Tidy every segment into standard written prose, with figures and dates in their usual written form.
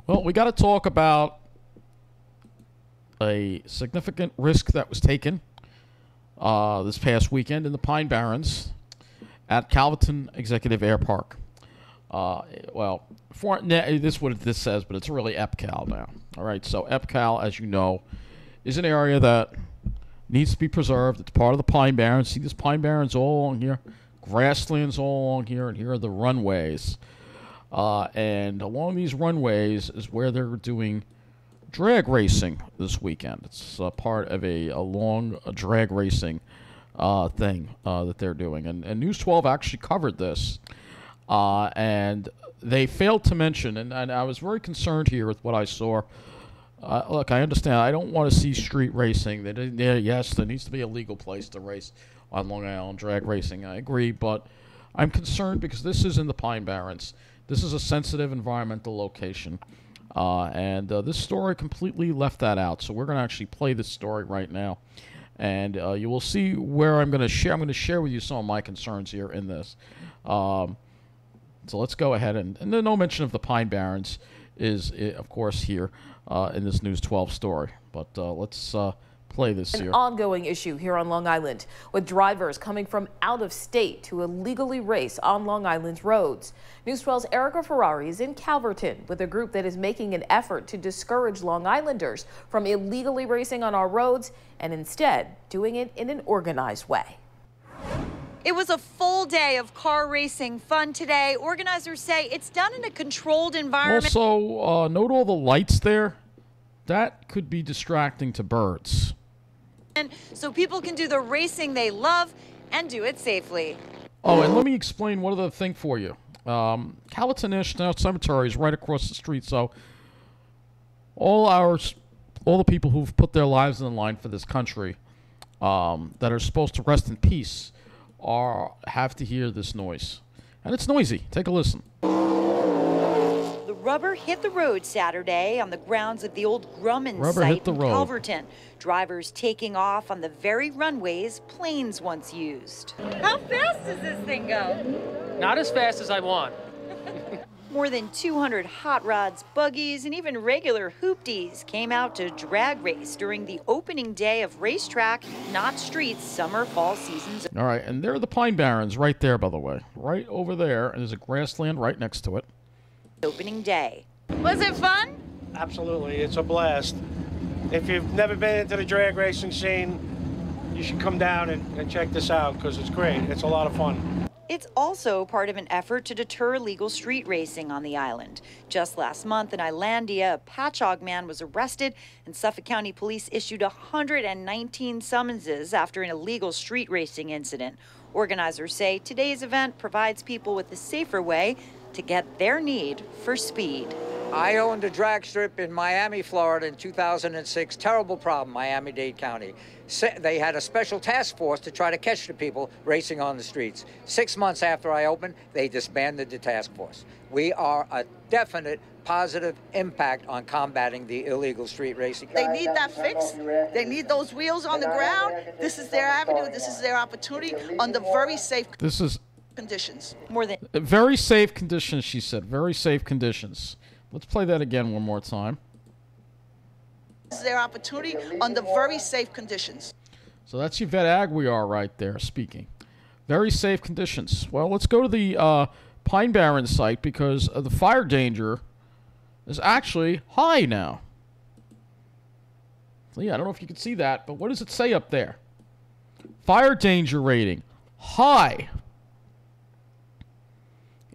Well, we got to talk about a significant risk that was taken this past weekend in the Pine Barrens at Calverton Executive Air Park. This is what this says, but it's really EPCAL now. All right, so EPCAL, as you know, is an area that needs to be preserved. It's part of the Pine Barrens. See this Pine Barrens all along here, grasslands all along here, and here are the runways. And along these runways is where they're doing drag racing this weekend. It's part of a long drag racing thing that they're doing. And News 12 actually covered this. And they failed to mention, and I was very concerned here with what I saw. Look, I understand. I don't want to see street racing. Yes, there needs to be a legal place to race on Long Island drag racing. I agree, but I'm concerned because this is in the Pine Barrens. This is a sensitive environmental location. And this story completely left that out. So we're going to actually play this story right now. And you will see where I'm going to share. I'm going to share with you some of my concerns here in this. So let's go ahead. And no mention of the Pine Barrens is, of course, here in this News 12 story. But let's play this here. An ongoing issue here on Long Island, with drivers coming from out of state to illegally race on Long Island's roads. News 12's Erica Ferrari is in Calverton with a group that is making an effort to discourage Long Islanders from illegally racing on our roads and instead doing it in an organized way. It was a full day of car racing fun today. Organizers say it's done in a controlled environment. Also, note all the lights there. That could be distracting to birds. So people can do the racing they love and do it safely. Oh, and let me explain one other thing for you. Calverton National Cemetery is right across the street, so all the people who've put their lives on the line for this country, that are supposed to rest in peace, have to hear this noise. And it's noisy. Take a listen. Rubber hit the road Saturday on the grounds of the old Grumman site in Calverton. Drivers taking off on the very runways planes once used. How fast does this thing go? Not as fast as I want. More than 200 hot rods, buggies, and even regular hoopties came out to drag race during the opening day of Racetrack, Not Streets summer-fall seasons. All right, and there are the Pine Barrens right there, by the way. Right over there, and there's a grassland right next to it. Opening day. Was it fun? Absolutely, it's a blast. If you've never been into the drag racing scene, you should come down and check this out because it's great. It's a lot of fun. It's also part of an effort to deter illegal street racing on the island. Just last month in Islandia, a patchogue man was arrested and Suffolk County Police issued 119 summonses after an illegal street racing incident. Organizers say today's event provides people with a safer way to get their need for speed. I owned a drag strip in Miami, Florida in 2006. Terrible problem, Miami-Dade County. They had a special task force to try to catch the people racing on the streets. 6 months after I opened, they disbanded the task force. We are a definite positive impact on combating the illegal street racing. They need that fixed. They need those wheels on the ground. This is their avenue. This is their opportunity under very safe conditions. More than very safe conditions, she said. Very safe conditions. Let's play that again one more time. This is their opportunity under very safe conditions. So that's Yvette Aguiar right there speaking. Very safe conditions. Well, let's go to the Pine Barrens site because the fire danger is actually high now. So yeah, I don't know if you can see that, but what does it say up there? Fire danger rating high.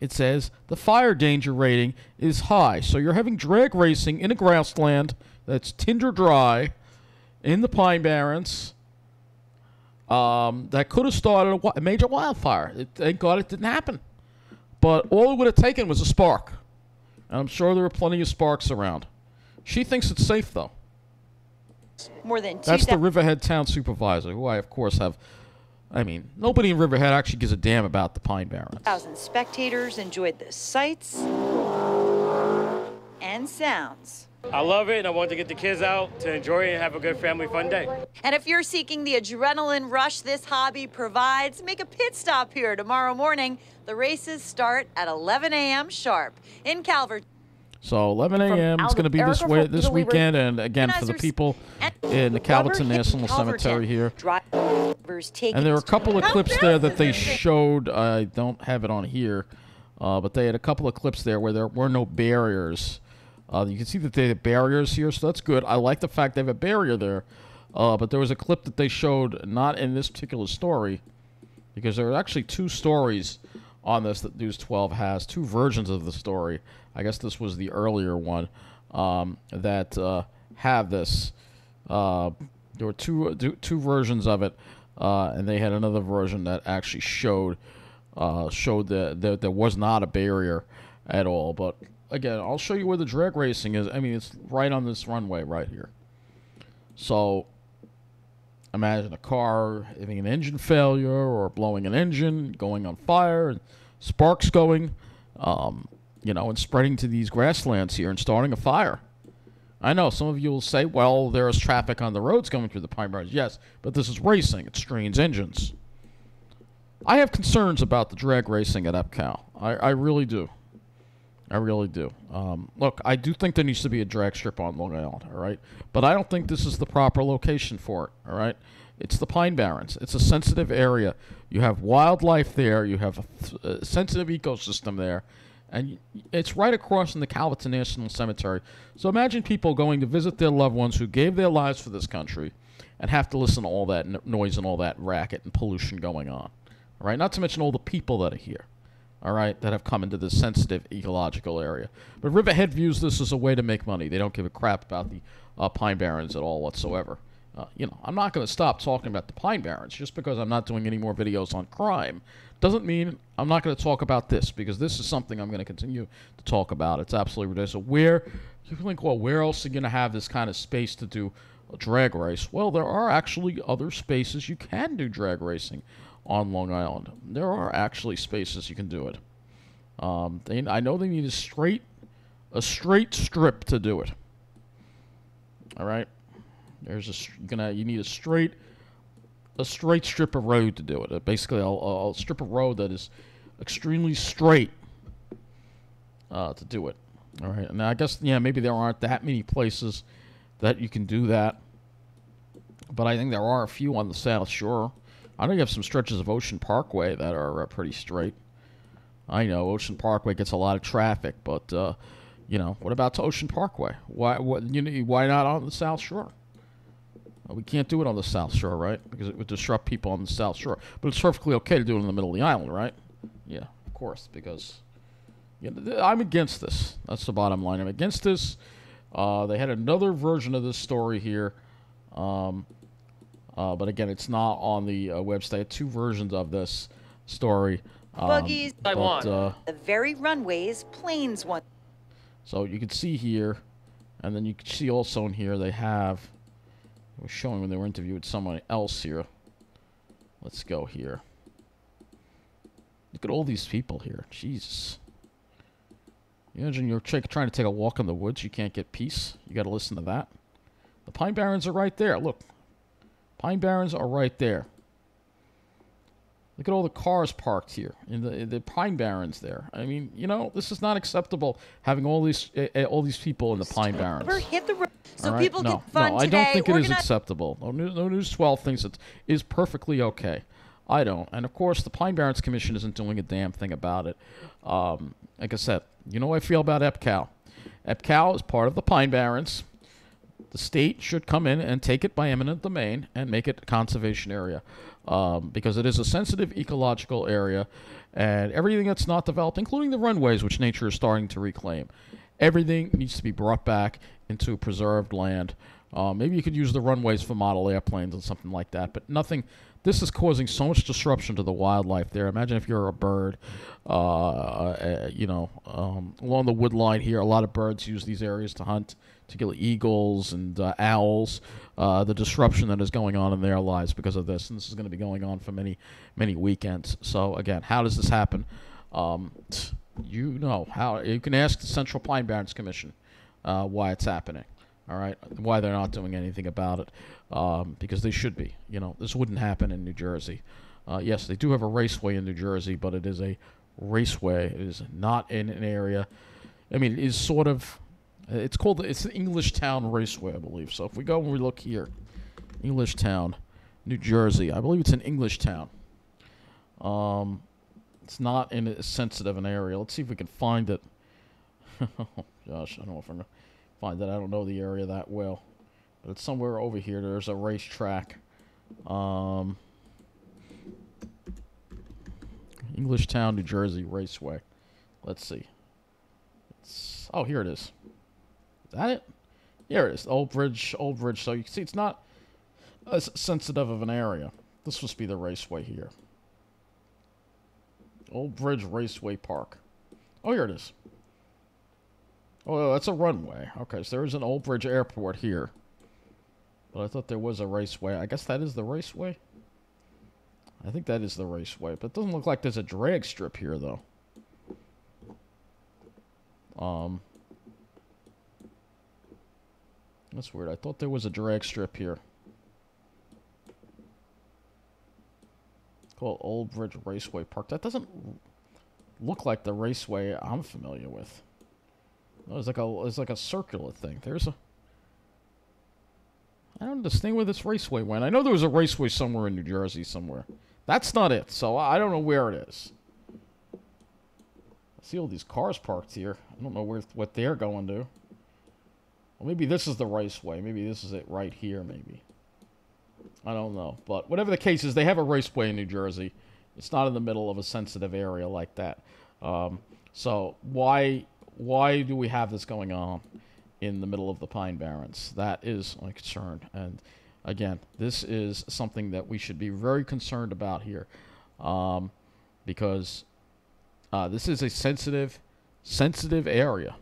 It says the fire danger rating is high. So you're having drag racing in a grassland that's tinder dry in the Pine Barrens that could have started a major wildfire. Thank God it didn't happen. But all it would have taken was a spark. And I'm sure there were plenty of sparks around. She thinks it's safe, though. More than That's the Riverhead Town Supervisor, who I, of course, have... I mean, nobody in Riverhead actually gives a damn about the Pine Barrens. 1,000 spectators enjoyed the sights and sounds. I love it, and I want to get the kids out to enjoy it and have a good family fun day. And if you're seeking the adrenaline rush this hobby provides, make a pit stop here tomorrow morning. The races start at 11 a.m. sharp in Calverton. So 11 a.m. It's going to be this way this weekend, and again for the people in the Calverton National Cemetery here. And there are a couple of clips there that they showed. I don't have it on here, but they had a couple of clips there where there were no barriers. You can see that they have barriers here, so that's good. I like the fact they have a barrier there. But there was a clip that they showed, not in this particular story, because there are actually two stories on this that News 12 has, two versions of the story. I guess this was the earlier one that have this. There were two versions of it, and they had another version that actually showed that there was not a barrier at all. But again, I'll show you where the drag racing is. I mean, it's right on this runway right here. So imagine a car having an engine failure or blowing an engine, going on fire, and sparks going, you know, and spreading to these grasslands here and starting a fire. I know some of you will say, well, there is traffic on the roads going through the Pine Barrens. Yes, but this is racing. It strains engines. I have concerns about the drag racing at EPCAL. I really do. I really do. Look, I do think there needs to be a drag strip on Long Island, all right? But I don't think this is the proper location for it, all right? It's the Pine Barrens. It's a sensitive area. You have wildlife there. You have a sensitive ecosystem there. And it's right across from the Calverton National Cemetery. So imagine people going to visit their loved ones who gave their lives for this country and have to listen to all that noise and all that racket and pollution going on, all right? Not to mention all the people that are here, all right, that have come into this sensitive ecological area. But Riverhead views this as a way to make money. They don't give a crap about the Pine Barrens at all whatsoever. You know, I'm not going to stop talking about the Pine Barrens just because I'm not doing any more videos on crime. Doesn't mean I'm not going to talk about this, because this is something I'm going to continue to talk about. It's absolutely ridiculous. So where you think, well, where else are you going to have this kind of space to do a drag race? Well, there are actually other spaces you can do drag racing on Long Island. There are actually spaces you can do it. I know they need a straight strip to do it. All right. You need a straight strip of road to do it. Basically, a strip of road that is extremely straight to do it. All right. And I guess, yeah, maybe there aren't that many places that you can do that, but I think there are a few on the South Shore. I know you have some stretches of Ocean Parkway that are pretty straight. I know Ocean Parkway gets a lot of traffic, but you know, what about to Ocean Parkway? Why not on the South Shore? We can't do it on the South Shore, right? Because it would disrupt people on the South Shore. But it's perfectly okay to do it in the middle of the island, right? Yeah, of course, because I'm against this. That's the bottom line. I'm against this. They had another version of this story here. But again, it's not on the website. Two versions of this story. Buggies, the very runways planes want. So you can see here, and then you can see also in here they have. It was showing when they were interviewing someone else here. Let's go here. Look at all these people here. Jesus. You imagine you're trying to take a walk in the woods. You can't get peace. You got to listen to that. The Pine Barrens are right there. Look. Pine Barrens are right there. Look at all the cars parked here in the Pine Barrens there. I mean, you know, this is not acceptable, having all these people in the Pine Barrens. Hit the road so right? people can fun I today. don't think it is acceptable. No News 12 thinks it is perfectly okay. I don't. And, of course, the Pine Barrens Commission isn't doing a damn thing about it. Like I said, you know how I feel about EPCAL. EPCAL is part of the Pine Barrens. The state should come in and take it by eminent domain and make it a conservation area, because it is a sensitive ecological area, and everything that's not developed, including the runways, which nature is starting to reclaim, everything needs to be brought back into preserved land. Maybe you could use the runways for model airplanes and something like that, but nothing. This is causing so much disruption to the wildlife there. Imagine if you're a bird, you know, along the wood line here, a lot of birds use these areas to hunt, particularly eagles and owls, the disruption that is going on in their lives because of this. And this is going to be going on for many, many weekends. So, again, how does this happen? You know how. You can ask the Central Pine Barrens Commission why it's happening. All right, why they're not doing anything about it, because they should be. You know, this wouldn't happen in New Jersey. Yes, they do have a raceway in New Jersey, but it is a raceway. It is not in an area I mean, it is sort of, it's called, it's the Englishtown Raceway, I believe. So if we go and we look here, Englishtown, New Jersey. I believe it's in Englishtown. It's not in as sensitive an area. Let's see if we can find it. Oh, gosh, I don't know if I'm going to find it. I don't know the area that well. But it's somewhere over here. There's a racetrack. Englishtown, New Jersey Raceway. Let's see. Oh, here it is. Is that it? Here it is. Old Bridge. So you can see it's not as sensitive of an area. This must be the raceway here. Old Bridge Raceway Park. Oh, here it is. Oh, that's a runway. Okay, so there is an Old Bridge Airport here. But I thought there was a raceway. I guess that is the raceway? I think that is the raceway. But it doesn't look like there's a drag strip here, though. That's weird. I thought there was a drag strip here. Called Old Bridge Raceway Park. That doesn't look like the raceway I'm familiar with. No, it's like a circular thing. I don't understand where this raceway went. I know there was a raceway somewhere in New Jersey somewhere. That's not it, so I don't know where it is. I see all these cars parked here. I don't know what they're going to. Well, maybe this is the raceway. Maybe this is it right here, maybe. I don't know. But whatever the case is, they have a raceway in New Jersey. It's not in the middle of a sensitive area like that. So why do we have this going on in the middle of the Pine Barrens? That is my concern. And again, this is something that we should be very concerned about here, because this is a sensitive area.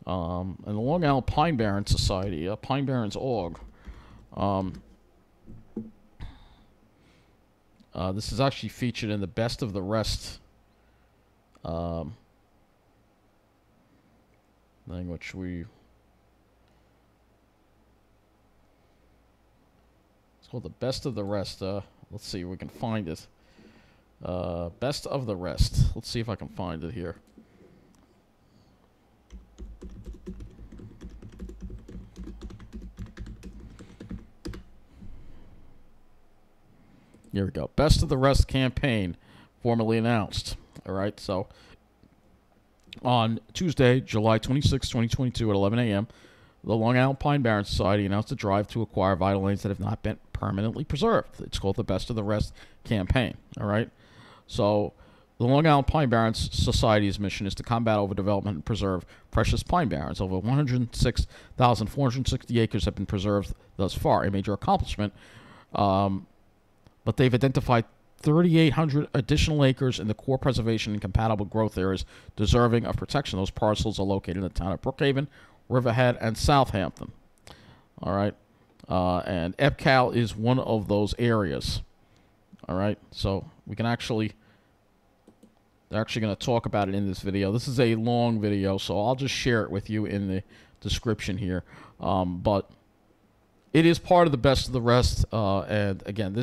And the Long Island Pine Barrens Society, Pine Barrens org, this is actually featured in the Best of the Rest thing, which it's called the Best of the Rest. Let's see if we can find it. Best of the Rest. Let's see if I can find it here. Here we go. Best of the Rest campaign formally announced. All right, so on Tuesday, July 26, 2022 at 11 a.m., the Long Island Pine Barrens Society announced a drive to acquire vital lands that have not been permanently preserved. It's called the Best of the Rest campaign. All right, so the Long Island Pine Barrens Society's mission is to combat overdevelopment and preserve precious pine barrens. Over 106,460 acres have been preserved thus far, a major accomplishment. But they've identified 3,800 additional acres in the core preservation and compatible growth areas deserving of protection. Those parcels are located in the town of Brookhaven, Riverhead, and Southampton. All right. And EPCAL is one of those areas. All right. So we can they're actually going to talk about it in this video. This is a long video, so I'll just share it with you in the description here. But it is part of the Best of the Rest. And again,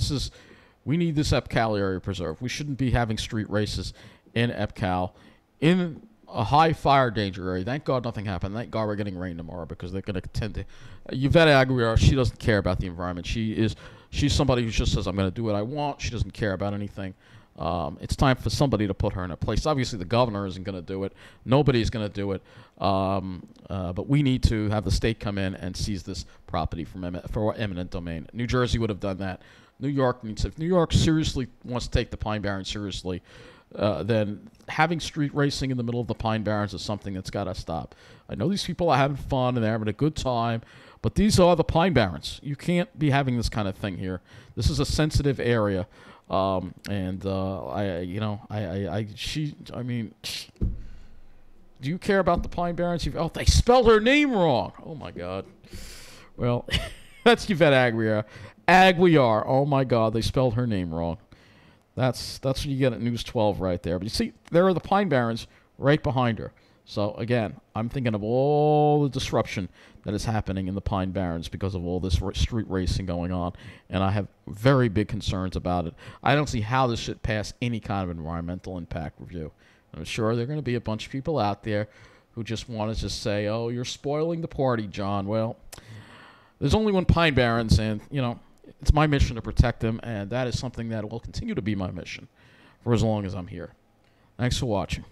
we need this EPCAL area preserved. We shouldn't be having street races in EPCAL in a high fire danger area. Thank God nothing happened. Thank God we're getting rain tomorrow, because they're going to tend to. Yvette Aguilar, she doesn't care about the environment. She's somebody who just says, I'm going to do what I want. She doesn't care about anything. It's time for somebody to put her in a place. Obviously, the governor isn't going to do it. Nobody's going to do it. But we need to have the state come in and seize this property for eminent domain. New Jersey would have done that. New York needs. If New York seriously wants to take the Pine Barrens seriously, then having street racing in the middle of the Pine Barrens is something that's got to stop. I know these people are having fun and they're having a good time, but these are the Pine Barrens. You can't be having this kind of thing here. This is a sensitive area. I mean, do you care about the Pine Barrens? Oh, they spelled her name wrong. Oh my God. Well, that's Yvette Aguilar. Oh my God, they spelled her name wrong. That's what you get at News 12 right there. But you see, there are the Pine Barrens right behind her. So again, I'm thinking of all the disruption that is happening in the Pine Barrens because of all this street racing going on, and I have very big concerns about it. I don't see how this should pass any kind of environmental impact review. I'm sure there are going to be a bunch of people out there who just want to just say, oh, you're spoiling the party, John. Well, there's only one Pine Barrens, and, you know, it's my mission to protect them, and that is something that will continue to be my mission for as long as I'm here. Thanks for watching.